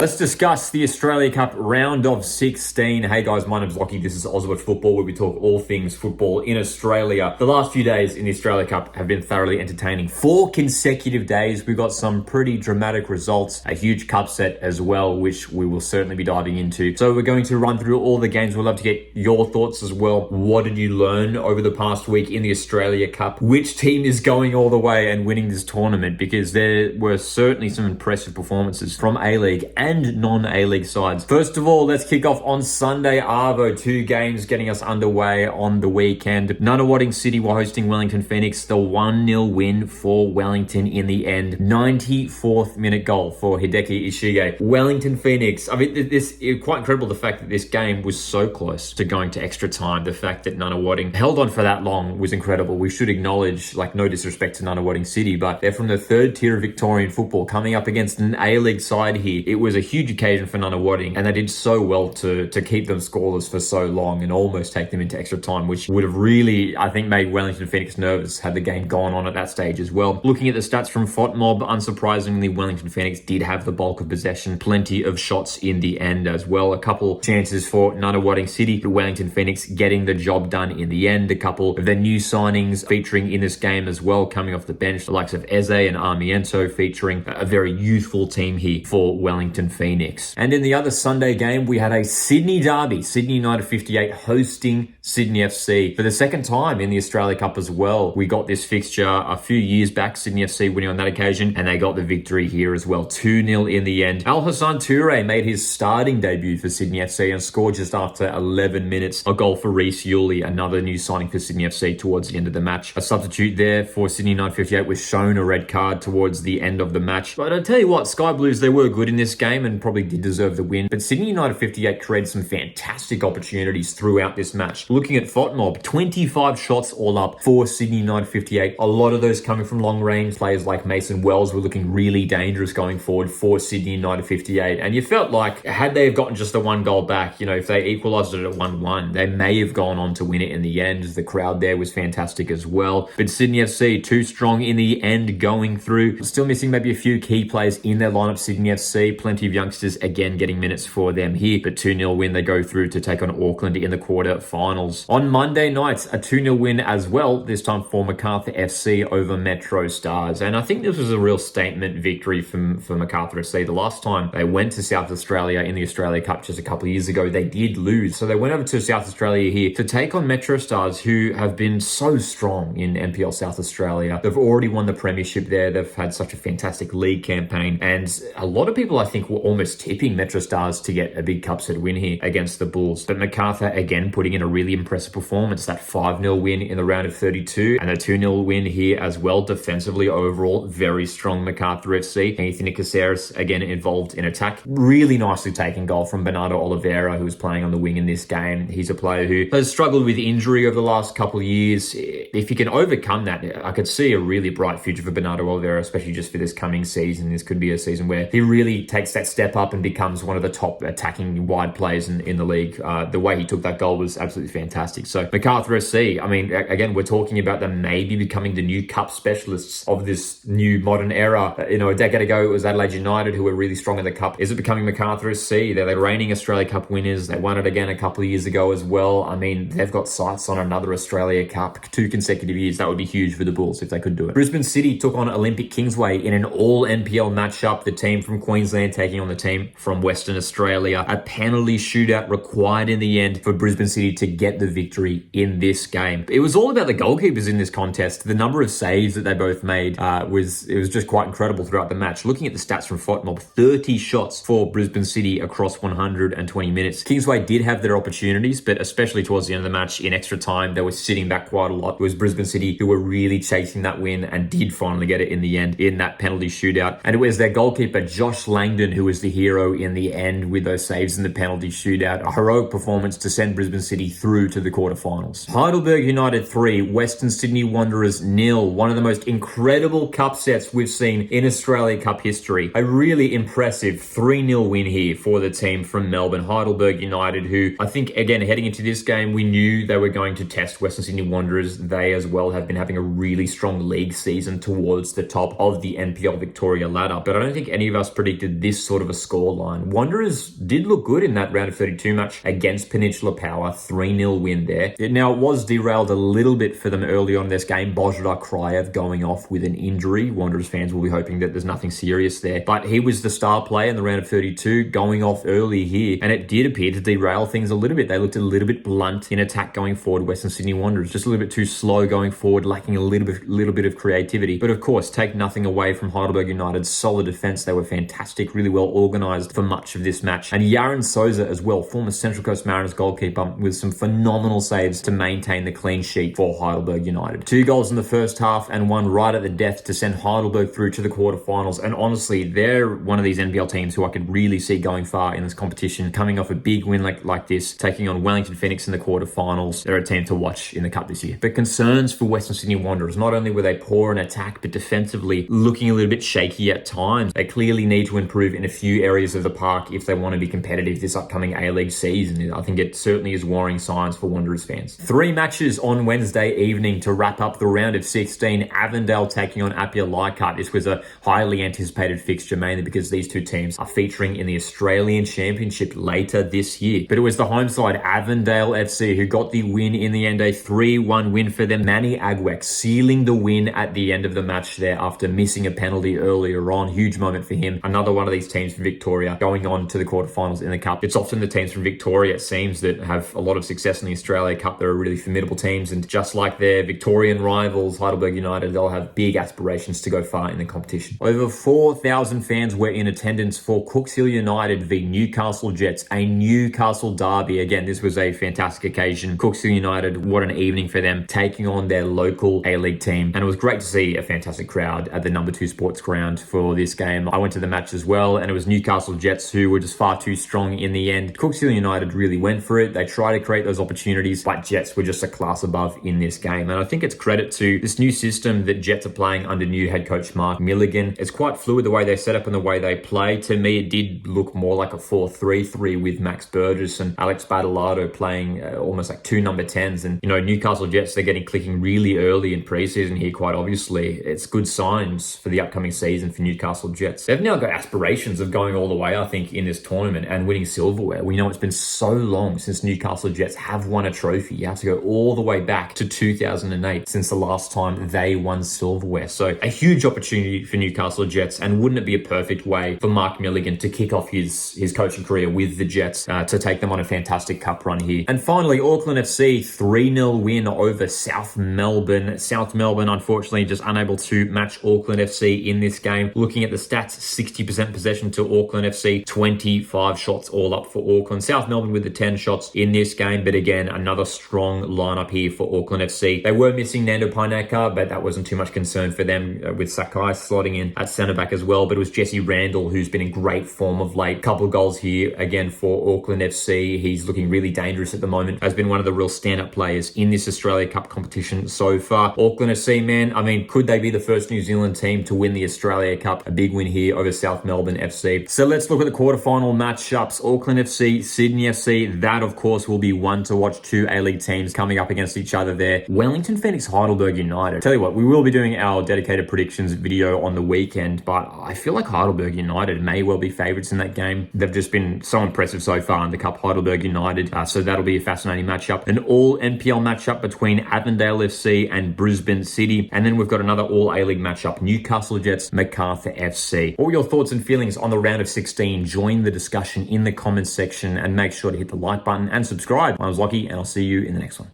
Let's discuss the Australia Cup round of 16. Hey guys, my name's Lockie. This is Oswald Football, where we talk all things football in Australia. The last few days in the Australia Cup have been thoroughly entertaining. 4 consecutive days. We've got some pretty dramatic results, a huge cup set as well, which we will certainly be diving into. So we're going to run through all the games. We'd love to get your thoughts as well. What did you learn over the past week in the Australia Cup? Which team is going all the way and winning this tournament? Because there were certainly some impressive performances from A-League and non-A-League sides. First of all, let's kick off on Sunday. Arvo, 2 games getting us underway on the weekend. Nunawading City were hosting Wellington Phoenix. The 1-0 win for Wellington in the end. 94th minute goal for Hideki Ishige. Wellington Phoenix. I mean, it's quite incredible the fact that this game was so close to going to extra time. The fact that Nunawading held on for that long was incredible. We should acknowledge, like, no disrespect to Nunawading City, but they're from the 3rd tier of Victorian football, coming up against an A-League side here. It was a huge occasion for Nunawading, and they did so well to keep them scoreless for so long and almost take them into extra time, which would have really, I think, made Wellington Phoenix nervous had the game gone on at that stage as well. Looking at the stats from FOTMob, unsurprisingly, Wellington Phoenix did have the bulk of possession, plenty of shots in the end as well. A couple chances for Nunawading City, but Wellington Phoenix getting the job done in the end. A couple of their new signings featuring in this game as well, coming off the bench, the likes of Eze and Armiento, featuring a very youthful team here for Wellington Phoenix. And in the other Sunday game, we had a Sydney derby. Sydney United 58 hosting Sydney FC for the second time in the Australia Cup as well. We got this fixture a few years back, Sydney FC winning on that occasion, and they got the victory here as well. 2-0 in the end. Al Hassan Toure made his starting debut for Sydney FC and scored just after 11 minutes. A goal for Reece Yuli, another new signing for Sydney FC towards the end of the match. A substitute there for Sydney United 58 was shown a red card towards the end of the match. But I tell you what, Sky Blues, they were good in this game and probably did deserve the win. But Sydney United 58 created some fantastic opportunities throughout this match. Looking at FOTMob, 25 shots all up for Sydney United 58. A lot of those coming from long range. Players like Mason Wells were looking really dangerous going forward for Sydney United 58. And you felt like, had they have gotten just the 1 goal back, if they equalised it at 1-1, they may have gone on to win it in the end. The crowd there was fantastic as well. But Sydney FC, too strong in the end going through. Still missing maybe a few key players in their lineup. Sydney FC, plenty of youngsters again getting minutes for them here. But 2-0 win, they go through to take on Auckland in the quarter-finals. On Monday night, a 2-0 win as well, this time for Macarthur FC over Metrostars. And I think this was a real statement victory for Macarthur FC. The last time they went to South Australia in the Australia Cup just a couple of years ago, they did lose. So they went over to South Australia here to take on Metrostars, who have been so strong in NPL South Australia. They've already won the premiership there. They've had such a fantastic league campaign. And a lot of people, I think, were almost tipping Metrostars to get a big cup set win here against the Bulls. But Macarthur, again, putting in a really impressive performance. That 5-0 win in the round of 32 and a 2-0 win here as well. Defensively, overall, very strong Macarthur FC. Anthony Caceres, again, involved in attack. Really nicely taken goal from Bernardo Oliveira, who was playing on the wing in this game. He's a player who has struggled with injury over the last couple of years. If he can overcome that, I could see a really bright future for Bernardo Oliveira, especially just for this coming season. This could be a season where he really takes that step up and becomes one of the top attacking wide players in the league. The way he took that goal was absolutely fantastic. So Macarthur FC, I mean, again, we're talking about them maybe becoming the new cup specialists of this new modern era. A decade ago, it was Adelaide United who were really strong in the cup. Is it becoming Macarthur FC? They're the reigning Australia Cup winners. They won it again a couple of years ago as well. I mean, they've got sights on another Australia Cup, 2 consecutive years. That would be huge for the Bulls if they could do it. Brisbane City took on Olympic Kingsway in an all NPL matchup. The team from Queensland taking on the team from Western Australia. A penalty shootout required in the end for Brisbane City to get the victory in this game. It was all about the goalkeepers in this contest. The number of saves that they both made was just quite incredible throughout the match. Looking at the stats from FOTMob, 30 shots for Brisbane City across 120 minutes. Kingsway did have their opportunities, but especially towards the end of the match in extra time, they were sitting back quite a lot. It was Brisbane City who were really chasing that win and did finally get it in the end in that penalty shootout. And it was their goalkeeper, Josh Langdon, who was the hero in the end with those saves in the penalty shootout. A heroic performance to send Brisbane City through to the quarterfinals. Heidelberg United 3, Western Sydney Wanderers 0. One of the most incredible cup sets we've seen in Australia Cup history. A really impressive 3-0 win here for the team from Melbourne. Heidelberg United, who I think, again, heading into this game, we knew they were going to test Western Sydney Wanderers. They as well have been having a really strong league season towards the top of the NPL Victoria ladder. But I don't think any of us predicted this sort of a scoreline. Wanderers did look good in that round of 32 match against Peninsula Power, 3-0 win there. Now, it was derailed a little bit for them early on in this game. Bozhidar Kraev going off with an injury. Wanderers fans will be hoping that there's nothing serious there. But he was the star player in the round of 32, going off early here. And it did appear to derail things a little bit. They looked a little bit blunt in attack going forward, Western Sydney Wanderers. Just a little bit too slow going forward, lacking a little bit of creativity. But of course, take nothing away from Heidelberg United's solid defence. They were fantastic, really well organised for much of this match. And Yaron Souza as well, former Central Coast Mariners goalkeeper, with some phenomenal saves to maintain the clean sheet for Heidelberg United. 2 goals in the first half and 1 right at the death to send Heidelberg through to the quarterfinals. And honestly, they're one of these NPL teams who I could really see going far in this competition, coming off a big win like this, taking on Wellington Phoenix in the quarterfinals. They're a team to watch in the cup this year. But concerns for Western Sydney Wanderers, not only were they poor in attack, but defensively looking a little bit shaky at times. They clearly need to improve in a few areas of the park if they want to be competitive this upcoming A-League season. I think it certainly is worrying signs for Wanderers fans. 3 matches on Wednesday evening to wrap up the round of 16. Avondale taking on APIA Leichhardt. This was a highly anticipated fixture, mainly because these two teams are featuring in the Australian Championship later this year. But it was the home side, Avondale FC, who got the win in the end, a 3-1 win for them. Manny Agwek sealing the win at the end of the match there after missing a penalty earlier on. Huge moment for him. Another one of these teams from Victoria going on to the quarterfinals in the cup. It's often the teams from Victoria, it seems, that have a lot of success in the Australia Cup. They're really formidable teams, and just like their Victorian rivals, Heidelberg United, they'll have big aspirations to go far in the competition. Over 4,000 fans were in attendance for Cooks Hill United v Newcastle Jets, a Newcastle derby. Again, this was a fantastic occasion. Cooks Hill United, what an evening for them, taking on their local A-League team. And it was great to see a fantastic crowd at the number 2 sports ground for this game. I went to the match as well, and it was Newcastle Jets who were just far too strong in the end. Cooks Hill United really went for it. They tried to create those opportunities, but Jets were just a class above in this game. And I think it's credit to this new system that Jets are playing under new head coach Mark Milligan. It's quite fluid the way they set up and the way they play. To me, it did look more like a 4-3-3 with Max Burgess and Alex Badalado playing almost like 2 number 10s. And, Newcastle Jets, they're getting clicking really early in preseason here, quite obviously. It's good signs for the upcoming season for Newcastle Jets. They've now got aspirations of going all the way, I think, in this tournament and winning silverware. We know it's been so long since Newcastle Jets have won a trophy. You have to go all the way back to 2008 since the last time they won silverware. So a huge opportunity for Newcastle Jets, and wouldn't it be a perfect way for Mark Milligan to kick off his coaching career with the Jets to take them on a fantastic cup run here. And finally, Auckland FC 3-0 win over South Melbourne. South Melbourne, unfortunately, just unable to match Auckland FC in this game. Looking at the stats, 60% possession to Auckland FC, 25 shots all up for Auckland. South Melbourne with the 10 shots in this game, but again, another strong lineup here for Auckland FC. They were missing Nando Paineka, but that wasn't too much concern for them, with Sakai slotting in at centre back as well. But it was Jesse Randall, who's been in great form of late. Couple of goals here again for Auckland FC. He's looking really dangerous at the moment. Has been one of the real stand-up players in this Australia Cup competition so far. Auckland FC, man, I mean, could they be the first New Zealand team to win the Australia Cup? A big win here over South Melbourne FC. So let's look at the quarterfinal matchups. Auckland FC, Sydney FC. That, of course, will be one to watch. 2 A-League teams coming up against each other there. Wellington Phoenix, Heidelberg United. Tell you what, we will be doing our dedicated predictions video on the weekend, but I feel like Heidelberg United may well be favourites in that game. They've just been so impressive so far in the Cup, Heidelberg United. So that'll be a fascinating matchup. An all NPL matchup between Avondale FC and Brisbane City. And then we've got another all A-League matchup, Newcastle Jets, Macarthur FC. All your thoughts and feelings on the round of 16. Join the discussion in the comments section and make sure to hit the like button and subscribe. I was Lockie, and I'll see you in the next one.